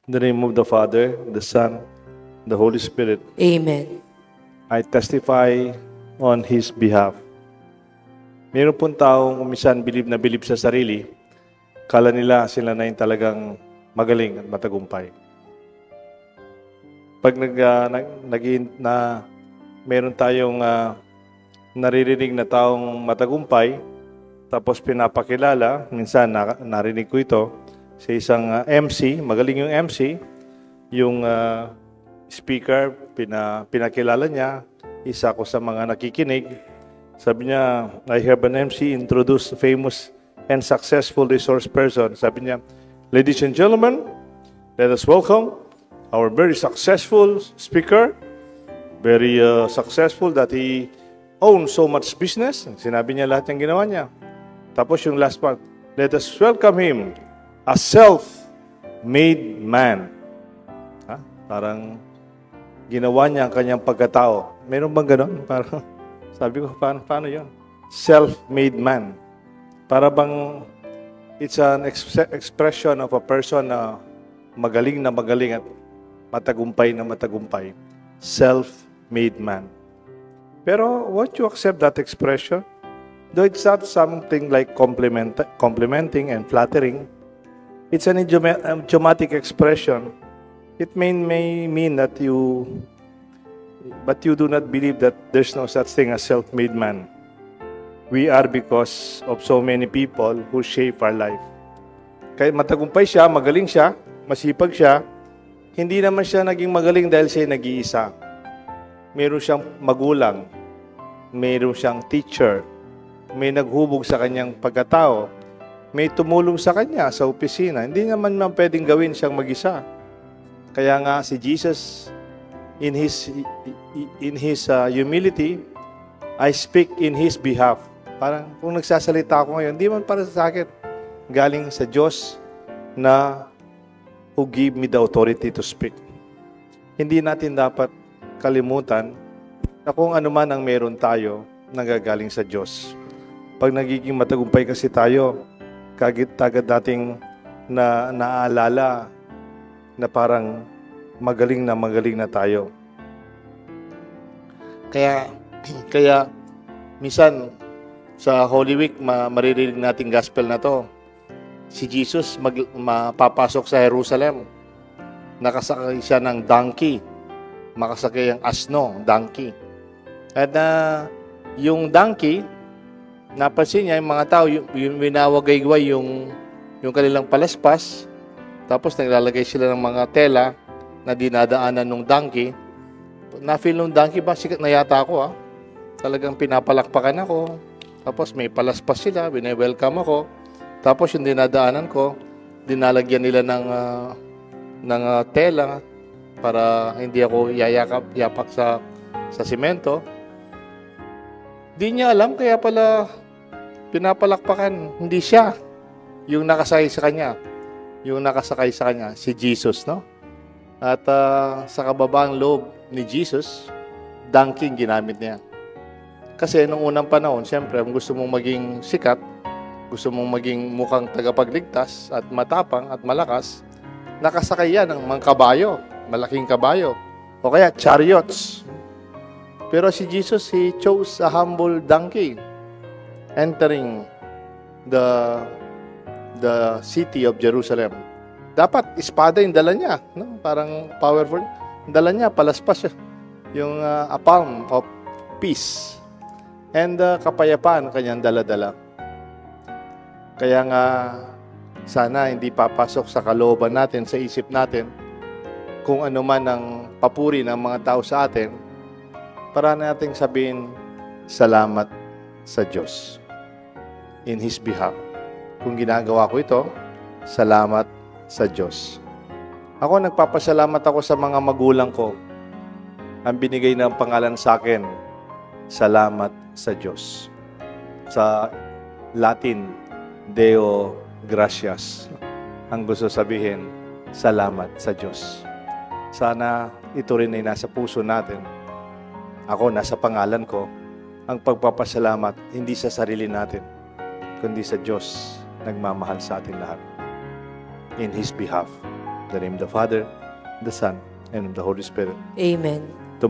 In the name of the Father, the Son, the Holy Spirit, Amen. I testify on His behalf. Mayroon pong taong umisan bilib na bilib sa sarili, kala nila sila na yung talagang magaling at matagumpay. Pag meron tayong naririnig na taong matagumpay, tapos pinapakilala, minsan narinig ko ito, sa isang MC, magaling yung MC, yung speaker, pinakilala niya, isa ko sa mga nakikinig. Sabi niya, I have an MC introduce a famous and successful resource person. Sabi niya, ladies and gentlemen, let us welcome our very successful speaker, very successful that he owns so much business. Sinabi niya lahat ng ginawa niya. Tapos yung last part, let us welcome him, a self-made man. Parang ginawa niya ang kanyang pagkatao. Meron bang ganon? Parang, sabi ko, paano yun? Self-made man. Para bang it's an expression of a person na magaling at matagumpay na matagumpay. Self-made man. Pero won't you accept that expression? Though it's not something like complimenting and flattering, it's an idiomatic expression. It may mean that but you do not believe that there's no such thing as self-made man. We are because of so many people who shape our life. Kaya matagumpay siya, magaling siya, masipag siya, hindi naman siya naging magaling dahil siya nag-iisa. Meron siyang magulang, meron siyang teacher, may naghubog sa kanyang pagkatao, may tumulong sa kanya sa opisina. Hindi naman pwedeng gawin siyang mag-isa. Kaya nga si Jesus, in his humility, I speak in His behalf. Parang kung nagsasalita ako ngayon, hindi man para sa akin, galing sa Diyos na who gave me the authority to speak. Hindi natin dapat kalimutan na kung ano man ang meron tayo, nanggagaling sa Diyos. Pag nagiging matagumpay kasi tayo, kagad dating naaalala na parang magaling na tayo. Kaya minsan sa Holy Week maririnig natin gospel na to. Si Jesus mapapasok sa Jerusalem. Nakasakay siya ng donkey. Makasakay ang asno, donkey. At yung donkey, napansin niya yung mga tao, yung winawagayway yung kanilang palaspas, tapos naglalagay sila ng mga tela na dinadaanan ng donkey. Na-feel ng donkey ba? Sikat na yata ako Talagang pinapalakpakan ako. Tapos may palaspas sila, welcome ako. Tapos yung dinadaanan ko, dinalagyan nila ng tela para hindi ako yapak sa simento. Di niya alam, kaya pala pinapalakpakan. Hindi siya yung nakasakay sa kanya. Yung nakasakay sa kanya, si Jesus, no? At sa kababaang loob ni Jesus, donkey ginamit niya. Kasi nung unang panahon, siyempre, kung gusto mong maging sikat, gusto mong maging mukhang tagapagligtas at matapang at malakas, nakasakay yan ng mga kabayo, malaking kabayo, o kaya chariots. Pero si Jesus, He chose a humble donkey entering the city of Jerusalem. Dapat espada yung dala niya, no? Parang powerful. Dala niya, palaspas siya. Yung a palm of peace. And kapayapaan kanyang dala-dala. Kaya nga, sana hindi papasok sa kalooban natin, sa isip natin, kung ano man ang papuri ng mga tao sa atin, para nating sabihin, salamat sa Diyos. In His behalf. Kung ginagawa ko ito, salamat sa Diyos. Ako, nagpapasalamat ako sa mga magulang ko. Ang binigay ng pangalan sa akin, salamat sa Diyos. Sa Latin, Deo gratias. Ang gusto sabihin, salamat sa Diyos. Sana ito rin ay nasa puso natin. Ako, nasa pangalan ko, ang pagpapasalamat hindi sa sarili natin, kundi sa Diyos nagmamahal sa atin lahat. In His behalf. In the name of the Father, the Son, and of the Holy Spirit. Amen.